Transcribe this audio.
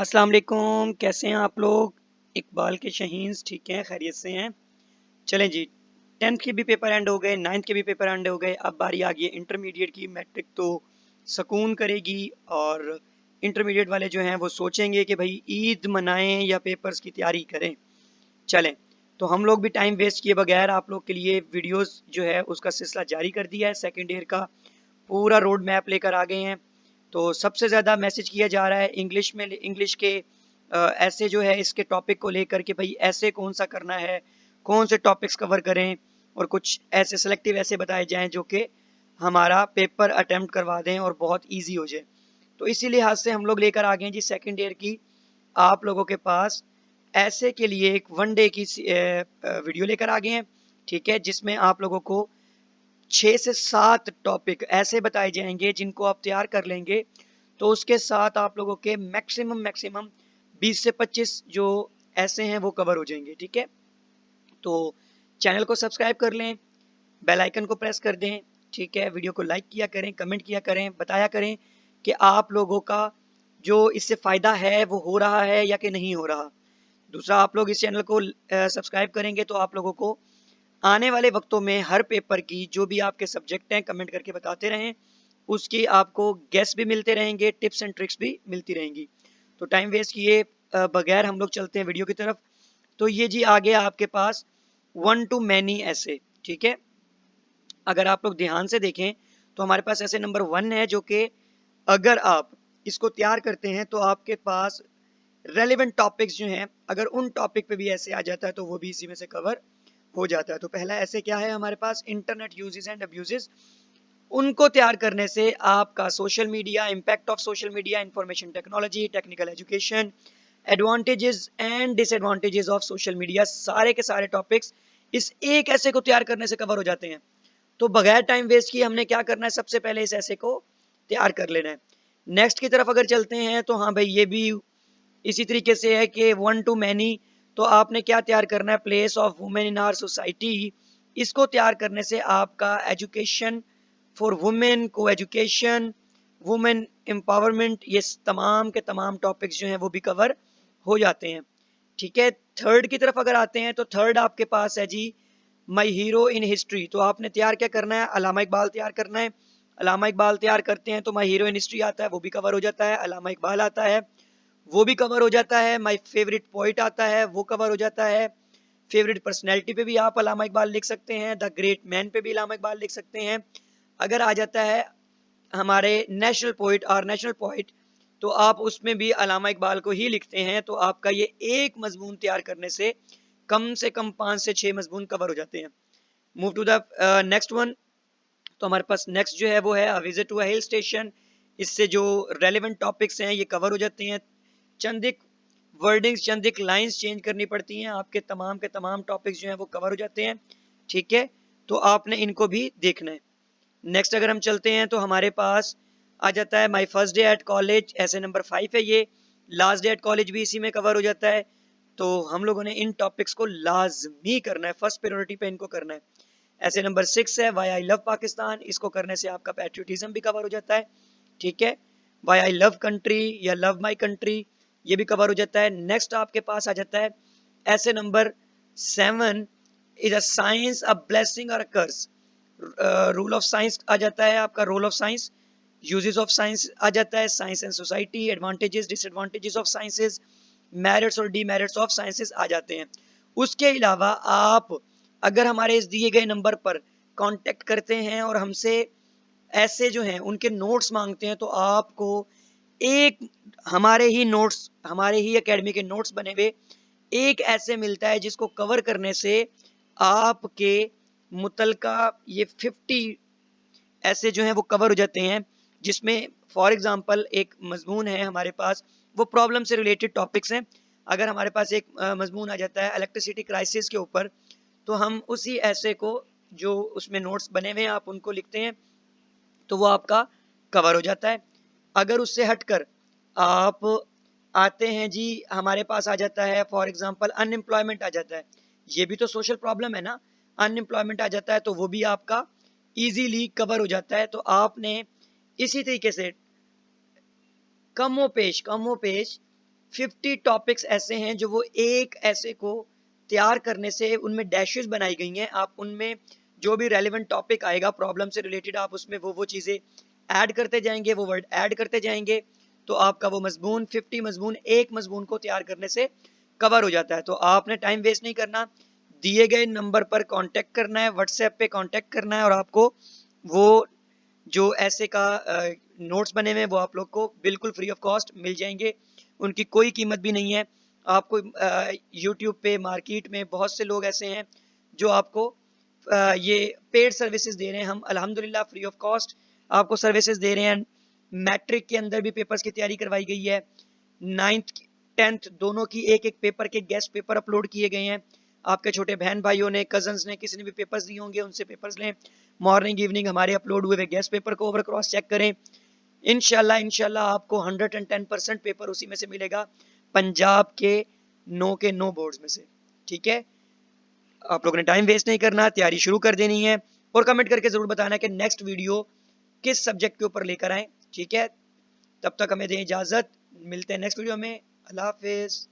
अस्सलाम वालेकुम, कैसे हैं आप लोग। इकबाल के शहीन ठीक हैं, खैरियत से हैं। चलें जी, 10th के भी पेपर एंड हो गए, 9th के भी पेपर एंड हो गए। अब बारी आ गई है इंटरमीडिएट की। मैट्रिक तो सुकून करेगी और इंटरमीडिएट वाले जो हैं वो सोचेंगे कि भाई ईद मनाएं या पेपर्स की तैयारी करें। चलें, तो हम लोग भी टाइम वेस्ट किए बगैर आप लोग के लिए वीडियोस जो है उसका सिलसिला जारी कर दिया है। सेकेंड ईयर का पूरा रोड मैप लेकर आ गए हैं। तो सबसे ज़्यादा मैसेज किया जा रहा है इंग्लिश में, इंग्लिश के ऐसे जो है इसके टॉपिक को लेकर के भाई ऐसे कौन सा करना है, कौन से टॉपिक्स कवर करें और कुछ ऐसे सेलेक्टिव ऐसे बताए जाएं जो कि हमारा पेपर अटेम्प्ट करवा दें और बहुत इजी हो जाए। तो इसी लिहाज से हम लोग लेकर आ गए हैं जी सेकेंड ईयर की आप लोगों के पास ऐसे के लिए एक वन डे की वीडियो लेकर आ गए हैं। ठीक है, जिसमें आप लोगों को 6 से 7 टॉपिक ऐसे बताए जाएंगे जिनको आप तैयार कर लेंगे तो उसके साथ आप लोगों के मैक्सिमम 20 से 25 जो ऐसे हैं वो कवर हो जाएंगे। ठीक है, तो चैनल को सब्सक्राइब कर लें, बेल आइकन को प्रेस कर दें। ठीक है, वीडियो को लाइक किया करें, कमेंट किया करें, बताया करें कि आप लोगों का जो इससे फ़ायदा है वो हो रहा है या कि नहीं हो रहा। दूसरा, आप लोग इस चैनल को सब्सक्राइब करेंगे तो आप लोगों को आने वाले वक्तों में हर पेपर की जो भी आपके सब्जेक्ट हैं कमेंट करके बताते रहें, उसकी आपको गेस भी मिलते रहेंगे, टिप्स एंड ट्रिक्स भी मिलती रहेंगी। तो टाइम वेस्ट किए बगैर हम लोग चलते हैं वीडियो की तरफ। तो ये जी आ गया आपके पास वन टू मैनी ऐसे। ठीक है, अगर आप लोग ध्यान से देखें तो हमारे पास ऐसे नंबर 1 है जो कि अगर आप इसको तैयार करते हैं तो आपके पास रेलिवेंट टॉपिक्स जो हैं अगर उन टॉपिक पे भी ऐसे आ जाता है तो वो भी इसी में से कवर हो जाता है। तो पहला ऐसे क्या है हमारे पास, इंटरनेट यूजेस एंड अब्यूजेस। उनको तैयार करने से आपका social media, impact of social media, information technology, technical education, advantages and disadvantages of social media, सारे के सारे टॉपिक्स इस एक ऐसे को तैयार करने से कवर हो जाते हैं। तो बगैर टाइम वेस्ट किए हमने क्या करना है, सबसे पहले इस ऐसे को तैयार कर लेना है। नेक्स्ट की तरफ अगर चलते हैं तो हाँ भाई, ये भी इसी तरीके से है कि वन टू मैनी। तो आपने क्या तैयार करना है, place of women in our society. इसको तैयार करने से आपका एजुकेशन फॉर वुमेन, को एजुकेशन, वुमेन एम्पावरमेंट, ये तमाम के तमाम टॉपिक्स जो हैं वो भी कवर हो जाते हैं। ठीक है, थर्ड की तरफ अगर आते हैं तो थर्ड आपके पास है जी माई हीरो इन हिस्ट्री। तो आपने तैयार क्या करना है, अलामा इकबाल तैयार करना है। अलामा इकबाल तैयार करते हैं तो माई हीरो इन हिस्ट्री आता है, वो भी कवर हो जाता है। अलामा इकबाल आता है, वो भी कवर हो जाता है। माई फेवरेट पोइट आता है, वो कवर हो जाता है। फेवरेट पर्सनैलिटी पे भी आप अलामा इकबाल लिख सकते हैं, द ग्रेट मैन पे भी अलामा इकबाल लिख सकते हैं। अगर आ जाता है हमारे नेशनल पोइट और नेशनल पोइट, तो आप उसमें भी अलामा इकबाल को ही लिखते हैं। तो आपका ये एक मजमून तैयार करने से कम 5 से 6 मजमून कवर हो जाते हैं। Move to the next one. तो हमारे पास नेक्स्ट जो है वो है visit to a hill station. इससे जो रेलेवेंट टॉपिक्स हैं ये कवर हो जाते हैं। चंद एक वर्डिंग्स, चंद एक लाइंस चेंज करनी पड़ती हैं, आपके तमाम टॉपिक्स जो हैं वो कवर हो जाते हैं। ठीक है, तो आपने इनको भी देखना है। नेक्स्ट अगर हम चलते हैं तो हमारे पास आ जाता है my first day at college, ऐसे नंबर 5 है ये। लास्ट डे एट कॉलेज भी इसी में कवर हो जाता है। तो हम लोगों ने इन टॉपिक्स को लाजमी करना है, फर्स्ट प्रायोरिटी पे इनको करना है। ऐसे नंबर 6 है वाई आई लव पाकिस्तान। इसको करने से आपका पैट्रियोटिज्म भी कवर हो जाता है। ठीक है, वाई आई लव कंट्री या लव माई कंट्री, ये भी कवर हो जाता है। नेक्स्ट आपके पास आ जाता है ऐसे number 7, is a science a blessing और a curse. Rule of science आ जाता है आपका, role of science, uses of science आ जाता है, science and society, advantages disadvantages of sciences, merits और डीमेरिट्स ऑफ साइंसेस आ जाते हैं। उसके अलावा आप अगर हमारे इस दिए गए नंबर पर कांटेक्ट करते हैं और हमसे ऐसे जो हैं उनके नोट्स मांगते हैं तो आपको एक हमारे ही नोट्स, हमारे ही एकेडमी के नोट्स बने हुए एक ऐसे मिलता है जिसको कवर करने से आपके मुतलका ये 50 ऐसे जो हैं वो कवर हो जाते हैं। जिसमें फॉर एग्जांपल एक मजमून है हमारे पास, वो प्रॉब्लम से रिलेटेड टॉपिक्स हैं। अगर हमारे पास एक मजमून आ जाता है इलेक्ट्रिसिटी क्राइसिस के ऊपर, तो हम उसी ऐसे को जो उसमें नोट्स बने हुए हैं आप उनको लिखते हैं तो वो आपका कवर हो जाता है। अगर उससे हटकर आप आते हैं जी, हमारे पास आ जाता है फॉर एग्जांपल अनएम्प्लॉयमेंट आ जाता है, ये भी तो सोशल प्रॉब्लम है ना। अनएम्प्लॉयमेंट आ जाता है तो वो भी आपका इजीली कवर हो जाता है। तो आपने इसी तरीके से कमोपेश 50 टॉपिक्स ऐसे हैं जो वो एक ऐसे को तैयार करने से उनमें डैशेस बनाई गई हैं। आप उनमें जो भी रेलिवेंट टॉपिक आएगा प्रॉब्लम से रिलेटेड, आप उसमें वो चीज़ें ऐड करते जाएंगे, वो वर्ड ऐड करते जाएंगे, तो आपका वो मजमून 50 मजमून एक मजमून को तैयार करने से कवर हो जाता है। तो आपने टाइम वेस्ट नहीं करना, दिए गए नंबर पर कांटेक्ट करना है, व्हाट्सएप पे कांटेक्ट करना है, और आपको वो जो ऐसे का नोट्स बने हुए हैं वो आप लोग को बिल्कुल फ्री ऑफ कॉस्ट मिल जाएंगे, उनकी कोई कीमत भी नहीं है। आपको यूट्यूब पे मार्केट में बहुत से लोग ऐसे हैं जो आपको ये पेड सर्विसेज दे रहे हैं। हम अल्हम्दुलिल्लाह फ्री ऑफ कॉस्ट आपको सर्विसेज दे रहे हैं। मैट्रिक के अंदर भी पेपर्स की तैयारी करवाई गई है, 9th 10th दोनों की एक एक पेपर के गेस्ट पेपर अपलोड किए गए हैं। आपके छोटे बहन भाइयों ने, कजन्स ने, किसी ने भी पेपर्स दिए होंगे उनसे पेपर्स लें, मॉर्निंग इवनिंग हमारे अपलोड हुए गेस्ट पेपर को ओवर क्रॉस चेक करें। इंशाल्लाह आपको 110% पेपर उसी में से मिलेगा, पंजाब के 9 बोर्ड्स में से। ठीक है, आप लोगों ने टाइम वेस्ट नहीं करना, तैयारी शुरू कर देनी है, और कमेंट करके जरूर बताना कि नेक्स्ट वीडियो किस सब्जेक्ट के ऊपर लेकर आए। ठीक है, तब तक हमें दें इजाजत, मिलते हैं नेक्स्ट वीडियो में। अल्लाह हाफिज।